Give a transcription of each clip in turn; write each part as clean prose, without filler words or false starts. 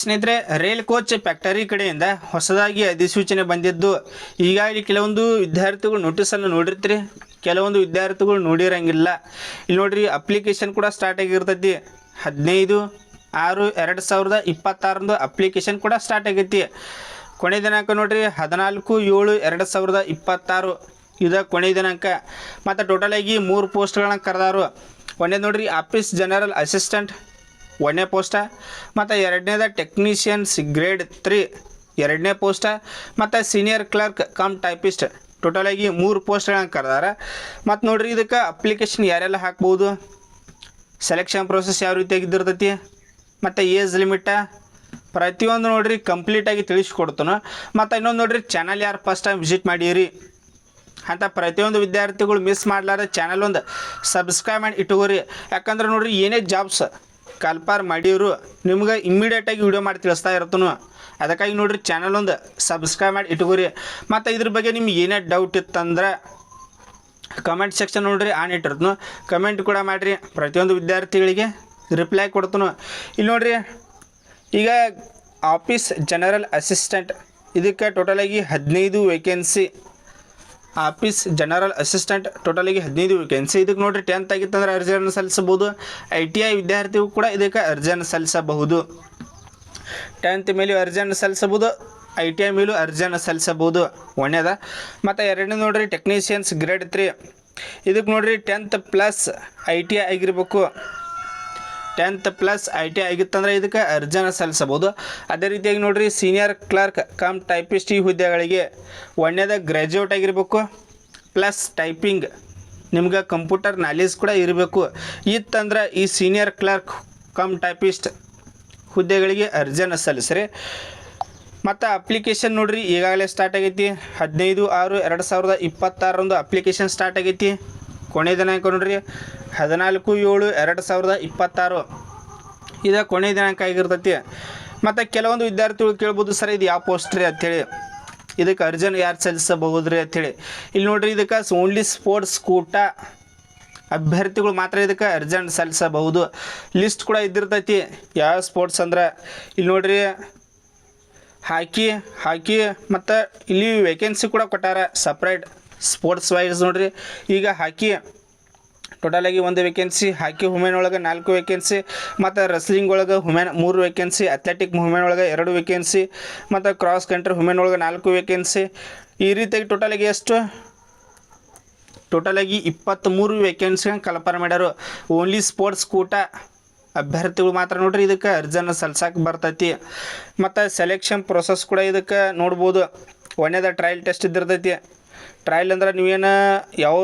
ಸ್ನೇಹಿತರೆ, rail coach factory ಕಡೆಯಿಂದ ಹೊಸದಾಗಿ ಅಧಿಸೂಚನೆ ಬಂದಿದ್ದು. ಈಗಾಗಲೇ ಕೆಲವೊಂದು ವಿದ್ಯಾರ್ಥಿಗಳು ನೋಟಿಸನ್ನು ನೋಡಿರ್ತೀರಿ, ಕೆಲವೊಂದು ವಿದ್ಯಾರ್ಥಿಗಳು ನೋಡಿರಂಗಿಲ್ಲ. ಇಲ್ಲಿ ನೋಡ್ರಿ, ಅಪ್ಲಿಕೇಶನ್ ಕೂಡ ಸ್ಟಾರ್ಟ್ ಆಗಿರ್ತೈತಿ. 15/6/2026 ಅಪ್ಲಿಕೇಶನ್ ಕೂಡ ಸ್ಟಾರ್ಟ್ ಆಗೈತಿ. ಕೊನೆ ದಿನಾಂಕ ನೋಡ್ರಿ 14/7/2026 ಇದು ಕೊನೆ ದಿನಾಂಕ. ಮತ್ತು ಟೋಟಲ್ ಆಗಿ 3 ಪೋಸ್ಟ್ಗಳನ್ನ ಕರೆದಾರು. ಒಂದೇದು ನೋಡ್ರಿ ಆಫೀಸ್ ಜನರಲ್ ಅಸಿಸ್ಟೆಂಟ್ ಒಂದನೇ ಪೋಸ್ಟ, ಮತ್ತು ಎರಡನೇದ ಟೆಕ್ನಿಷಿಯನ್ಸ್ ಗ್ರೇಡ್ 3 ಎರಡನೇ ಪೋಸ್ಟ, ಮತ್ತು ಸೀನಿಯರ್ ಕ್ಲರ್ಕ್ ಕಮ್ ಟೈಪಿಸ್ಟ್ ಟೋಟಲಾಗಿ 3 ಪೋಸ್ಟ್ಗಳನ್ನ ಕರೆದಾರ. ಮತ್ತು ನೋಡ್ರಿ, ಇದಕ್ಕೆ ಅಪ್ಲಿಕೇಶನ್ ಯಾರೆಲ್ಲ ಹಾಕ್ಬೋದು, ಸೆಲೆಕ್ಷನ್ ಪ್ರೋಸೆಸ್ ಯಾವ ರೀತಿಯಾಗಿದ್ದಿರ್ತೈತಿ, ಮತ್ತು ಏಜ್ ಲಿಮಿಟ ಪ್ರತಿಯೊಂದು ನೋಡ್ರಿ ಕಂಪ್ಲೀಟಾಗಿ ತಿಳಿಸ್ಕೊಡ್ತಾನೆ. ಮತ್ತು ಇನ್ನೊಂದು ನೋಡ್ರಿ, ಚಾನಲ್ ಯಾರು ಫಸ್ಟ್ ಟೈಮ್ ವಿಸಿಟ್ ಮಾಡಿರಿ ಅಂತ ಪ್ರತಿಯೊಂದು ವಿದ್ಯಾರ್ಥಿಗಳು ಮಿಸ್ ಮಾಡಲಾರ ಚಾನಲ್ ಒಂದು ಸಬ್ಸ್ಕ್ರೈಬ್ ಮಾಡಿ ಇಟ್ಕೋರಿ. ಯಾಕಂದ್ರೆ ನೋಡ್ರಿ, ಏನೇ ಜಾಬ್ಸ್ ಕಾಲ್ಪಾರ್ ಮಾಡಿದ್ರು ನಿಮ್ಗೆ ಇಮ್ಮಿಡಿಯೇಟಾಗಿ ವಿಡಿಯೋ ಮಾಡಿ ತಿಳಿಸ್ತಾ ಇರ್ತಾನು. ಅದಕ್ಕಾಗಿ ನೋಡ್ರಿ, ಚಾನಲ್ ಒಂದು ಸಬ್ಸ್ಕ್ರೈಬ್ ಮಾಡಿ ಇಟ್ಕೋರಿ. ಮತ್ತು ಇದ್ರ ಬಗ್ಗೆ ನಿಮ್ಗೆ ಏನೇ ಡೌಟ್ ಇತ್ತಂದ್ರೆ ಕಮೆಂಟ್ ಸೆಕ್ಷನ್ ನೋಡ್ರಿ ಆನ್ ಇಟ್ಟಿರ್ತನು, ಕಮೆಂಟ್ ಕೂಡ ಮಾಡಿರಿ, ಪ್ರತಿಯೊಂದು ವಿದ್ಯಾರ್ಥಿಗಳಿಗೆ ರಿಪ್ಲೈ ಕೊಡ್ತಾನು. ಇಲ್ಲಿ ನೋಡ್ರಿ, ಈಗ ಆಫೀಸ್ ಜನರಲ್ ಅಸಿಸ್ಟೆಂಟ್ ಇದಕ್ಕೆ ಟೋಟಲಾಗಿ 15 ವೇಕೆನ್ಸಿ. ಆಫೀಸ್ ಜನರಲ್ ಅಸಿಸ್ಟೆಂಟ್ ಟೋಟಲಿಗೆ 15 ವೇಕೆನ್ಸಿ. ಇದಕ್ಕೆ ನೋಡಿರಿ 10th ಆಗಿತ್ತಂದ್ರೆ ಅರ್ಜಿಯನ್ನು ಸಲ್ಲಿಸಬಹುದು. ITI ವಿದ್ಯಾರ್ಥಿಗಳು ಕೂಡ ಇದಕ್ಕೆ ಅರ್ಜಿಯನ್ನು ಸಲ್ಲಿಸಬಹುದು. 10th ಮೇಲೂ ಅರ್ಜಿಯನ್ನು ಸಲ್ಲಿಸಬಹುದು, ITI ಮೇಲೂ ಅರ್ಜಿಯನ್ನು ಸಲ್ಲಿಸಬಹುದು. ಒಂದೇದ. ಮತ್ತು ಎರಡನೇ ನೋಡಿರಿ ಟೆಕ್ನಿಷಿಯನ್ಸ್ ಗ್ರೇಡ್ 3 ಇದಕ್ಕೆ ನೋಡಿರಿ 10th ಪ್ಲಸ್ ITI ಆಗಿರಬೇಕು. 10th ಪ್ಲಸ್ ITI ಆಗಿತ್ತಂದ್ರೆ ಇದಕ್ಕೆ ಅರ್ಜಿಯನ್ನು ಸಲ್ಲಿಸಬಹುದು. ಅದೇ ರೀತಿಯಾಗಿ ನೋಡಿರಿ ಸೀನಿಯರ್ ಕ್ಲರ್ಕ್ ಕಮ್ ಟೈಪಿಸ್ಟ್ ಈ ಹುದ್ದೆಗಳಿಗೆ ಒಂದನೇದ ಗ್ರ್ಯಾಜುಯೇಟ್ ಆಗಿರಬೇಕು, ಪ್ಲಸ್ ಟೈಪಿಂಗ್ ನಿಮ್ಗೆ ಕಂಪ್ಯೂಟರ್ ನಾಲೆಜ್ ಕೂಡ ಇರಬೇಕು. ಇತ್ತಂದ್ರೆ ಈ ಸೀನಿಯರ್ ಕ್ಲರ್ಕ್ ಕಮ್ ಟೈಪಿಸ್ಟ್ ಹುದ್ದೆಗಳಿಗೆ ಅರ್ಜಿಯನ್ನು ಸಲ್ಲಿಸ್ರಿ. ಮತ್ತು ಅಪ್ಲಿಕೇಶನ್ ನೋಡಿರಿ ಈಗಾಗಲೇ ಸ್ಟಾರ್ಟ್ ಆಗೈತಿ. 15/6/2026 ಅಪ್ಲಿಕೇಶನ್ ಸ್ಟಾರ್ಟ್ ಆಗೈತಿ. ಕೊನೆ ದಿನಾಂಕ ನೋಡ್ರಿ 14/7/2026 ಇದು ಕೊನೆ ದಿನಾಂಕ ಆಗಿರ್ತೈತಿ. ಮತ್ತು ಕೆಲವೊಂದು ವಿದ್ಯಾರ್ಥಿಗಳು ಕೇಳ್ಬೋದು, ಸರ್ ಇದು ಯಾವ ಪೋಸ್ಟ್ ರೀ ಅಂಥೇಳಿ, ಇದಕ್ಕೆ ಅರ್ಜಿಯನ್ನು ಯಾರು ಸಲ್ಲಿಸಬಹುದು ರೀ ಅಂಥೇಳಿ. ಇಲ್ಲಿ ನೋಡ್ರಿ, ಇದಕ್ಕೆ ಓನ್ಲಿ ಸ್ಪೋರ್ಟ್ಸ್ ಕೋಟಾ ಅಭ್ಯರ್ಥಿಗಳು ಮಾತ್ರ ಇದಕ್ಕೆ ಅರ್ಜಿಯನ್ನು ಸಲ್ಲಿಸಬಹುದು. ಲಿಸ್ಟ್ ಕೂಡ ಇದ್ದಿರ್ತೈತಿ ಯಾವ ಸ್ಪೋರ್ಟ್ಸ್ ಅಂದ್ರೆ. ಇಲ್ಲಿ ನೋಡ್ರಿ, ಹಾಕಿ ಮತ್ತು ಇಲ್ಲಿ ವೇಕೆನ್ಸಿ ಕೂಡ ಕೊಟ್ಟಾರ ಸಪ್ರೇಟ್ ಸ್ಪೋರ್ಟ್ಸ್ ವೈಸ್. ನೋಡ್ರಿ, ಈಗ ಹಾಕಿ ಟೋಟಲಾಗಿ 1 ವೇಕೆನ್ಸಿ, ಹಾಕಿ ವುಮೆನ್ ಒಳಗೆ 4 ವೇಕೆನ್ಸಿ, ಮತ್ತು ರೆಸ್ಲಿಂಗ್ ಒಳಗೆ ವುಮೆನ್ 3 ವೇಕೆನ್ಸಿ, ಅಥ್ಲೆಟಿಕ್ ವುಮೆನ್ ಒಳಗೆ 2 ವೇಕೆನ್ಸಿ, ಮತ್ತು ಕ್ರಾಸ್ ಕಂಟ್ರಿ ವುಮೆನ್ ಒಳಗೆ 4 ವೇಕೆನ್ಸಿ. ಈ ರೀತಿಯಾಗಿ ಟೋಟಲಾಗಿ ಎಷ್ಟು, ಟೋಟಲಾಗಿ 23 ವೇಕೆನ್ಸಿಗಳನ್ನು ಕಲ್ಪನೆ ಮಾಡ್ಯಾರು. ಓನ್ಲಿ ಸ್ಪೋರ್ಟ್ಸ್ ಕೋಟಾ ಅಭ್ಯರ್ಥಿಗಳು ಮಾತ್ರ ನೋಡ್ರಿ ಇದಕ್ಕೆ ಅರ್ಜಿಯನ್ನು ಸಲ್ಸಕ್ಕೆ ಬರ್ತೈತಿ. ಮತ್ತು ಸೆಲೆಕ್ಷನ್ ಪ್ರೊಸೆಸ್ ಕೂಡ ಇದಕ್ಕೆ ನೋಡ್ಬೋದು. ಒಂದೇದ ಟ್ರಯಲ್ ಟೆಸ್ಟ್ ಇದ್ದಿರ್ತೈತಿ. ಟ್ರಯಲ್ ಅಂದ್ರೆ ನೀವೇನು ಯಾವ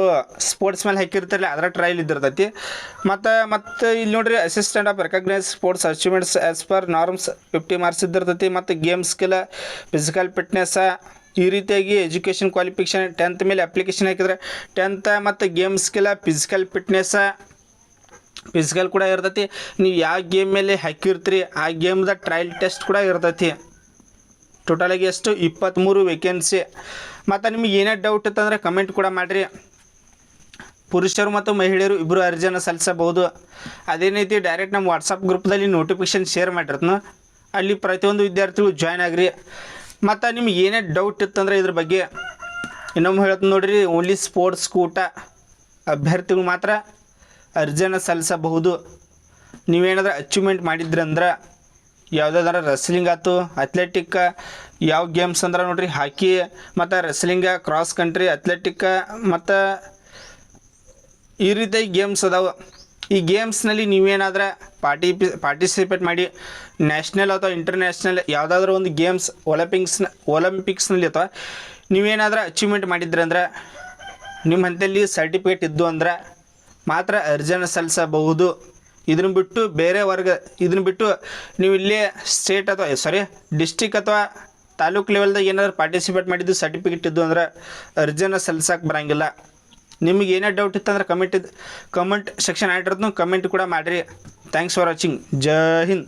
ಸ್ಪೋರ್ಟ್ಸ್ ಮೇಲೆ ಹಾಕಿರ್ತಿರಲ್ಲ ಅದರ ಟ್ರಯಲ್ ಇದ್ದಿರ್ತೈತಿ. ಮತ್ತು ಇಲ್ಲಿ ನೋಡ್ರಿ, assistant of recognised sports achievements as per norms 50 marks ಇದ್ದಿರ್ತೈತಿ. ಮತ್ತು ಗೇಮ್ ಸ್ಕಿಲ್, ಫಿಸಿಕಲ್ ಫಿಟ್ನೆಸ್ ಈ ರೀತಿಯಾಗಿ ಎಜುಕೇಷನ್ ಕ್ವಾಲಿಫಿಕೇಷನ್ 10th ಮೇಲೆ ಅಪ್ಲಿಕೇಶನ್ ಹಾಕಿದ್ರೆ 10th ಮತ್ತು ಗೇಮ್ ಸ್ಕಿಲ್, ಫಿಸಿಕಲ್ ಫಿಸಿಕಲ್ ಕೂಡ ಇರ್ತೈತಿ. ನೀವು ಯಾವ ಗೇಮ್ ಮೇಲೆ ಹಾಕಿರ್ತೀರಿ ಆ ಗೇಮ್ದ ಟ್ರಯಲ್ ಟೆಸ್ಟ್ ಕೂಡ ಇರ್ತೈತಿ. ಟೋಟಲಾಗಿ ಎಷ್ಟು 23 ವೇಕೆನ್ಸಿ. ಮತ್ತು ನಿಮಗೆ ಏನೇ ಡೌಟ್ ಇತ್ತಂದ್ರೆ ಕಮೆಂಟ್ ಕೂಡ ಮಾಡಿರಿ. ಪುರುಷರು ಮತ್ತು ಮಹಿಳೆಯರು ಇಬ್ಬರು ಅರ್ಜಿಯನ್ನು ಸಲ್ಲಿಸಬಹುದು. ಅದೇ ರೀತಿ ಡೈರೆಕ್ಟ್ ನಮ್ಮ ವಾಟ್ಸಪ್ ಗ್ರೂಪ್ದಲ್ಲಿ ನೋಟಿಫಿಕೇಷನ್ ಶೇರ್ ಮಾಡಿರ್ತೀನಿ, ಅಲ್ಲಿ ಪ್ರತಿಯೊಂದು ವಿದ್ಯಾರ್ಥಿಗಳು ಜಾಯ್ನ್ ಆಗಿರಿ. ಮತ್ತು ನಿಮ್ಗೆ ಏನೇ ಡೌಟ್ ಇತ್ತಂದ್ರೆ ಇದ್ರ ಬಗ್ಗೆ ಇನ್ನೊಮ್ಮೆ ಹೇಳ್ತೀನಿ ನೋಡಿರಿ, ಓನ್ಲಿ ಸ್ಪೋರ್ಟ್ಸ್ ಕೋಟಾ ಅಭ್ಯರ್ಥಿಗಳು ಮಾತ್ರ ಅರ್ಜಿಯನ್ನು ಸಲ್ಲಿಸಬಹುದು. ನೀವೇನಾದ್ರೂ ಅಚೀವ್ಮೆಂಟ್ ಮಾಡಿದ್ರಂದ್ರೆ ಯಾವುದಾದ್ರೆ ರೆಸ್ಲಿಂಗ್ ಆಯ್ತು, ಅಥ್ಲೆಟಿಕ್ ಯಾವ ಗೇಮ್ಸ್ ಅಂದ್ರೆ ನೋಡ್ರಿ ಹಾಕಿ ಮತ್ತು ರೆಸ್ಲಿಂಗ, ಕ್ರಾಸ್ ಕಂಟ್ರಿ, ಅಥ್ಲೆಟಿಕ್ ಮತ್ತು ಈ ರೀತಿ ಗೇಮ್ಸ್ ಅದಾವೆ. ಈ ಗೇಮ್ಸ್ನಲ್ಲಿ ನೀವೇನಾದ್ರೆ ಪಾರ್ಟಿಸಿಪೇಟ್ ಮಾಡಿ ನ್ಯಾಷನಲ್ ಅಥವಾ ಇಂಟರ್ನ್ಯಾಷನಲ್ ಯಾವುದಾದ್ರೂ ಒಂದು ಗೇಮ್ಸ್ ಒಲಿಂಪಿಕ್ಸ್ನಲ್ಲಿ ಅಥವಾ ನೀವೇನಾದ್ರೂ ಅಚೀವ್ಮೆಂಟ್ ಮಾಡಿದ್ರಂದ್ರೆ ನಿಮ್ಮ ಹಂತಲ್ಲಿ ಸರ್ಟಿಫಿಕೇಟ್ ಇದ್ದು ಅಂದ್ರೆ ಮಾತ್ರ ಅರ್ಜಿಯನ್ನು ಸಲ್ಲಿಸಬಹುದು. ಇದನ್ನು ಬಿಟ್ಟು ಬೇರೆ ವರ್ಗ, ಇದನ್ನು ಬಿಟ್ಟು ನೀವು ಇಲ್ಲೇ ಸ್ಟೇಟ್ ಅಥವಾ ಡಿಸ್ಟಿಕ್ ಅಥವಾ ತಾಲೂಕು ಲೆವೆಲ್ದಾಗ ಏನಾದ್ರು ಪಾರ್ಟಿಸಿಪೇಟ್ ಮಾಡಿದ್ದು ಸರ್ಟಿಫಿಕೇಟ್ ಇದ್ದು ಅಂದ್ರೆ ಅರ್ಜಿಯನ್ನು ಸಲ್ಲಿಸಕ್ಕೆ ಬರೋಂಗಿಲ್ಲ. ನಿಮಗೆ ಏನೇ ಡೌಟ್ ಇತ್ತಂದ್ರೆ ಕಮೆಂಟ್ ಸೆಕ್ಷನ್ ಆಗಿರೋದು ಕಮೆಂಟ್ ಕೂಡ ಮಾಡಿರಿ. Thanks for watching. Jai Hind.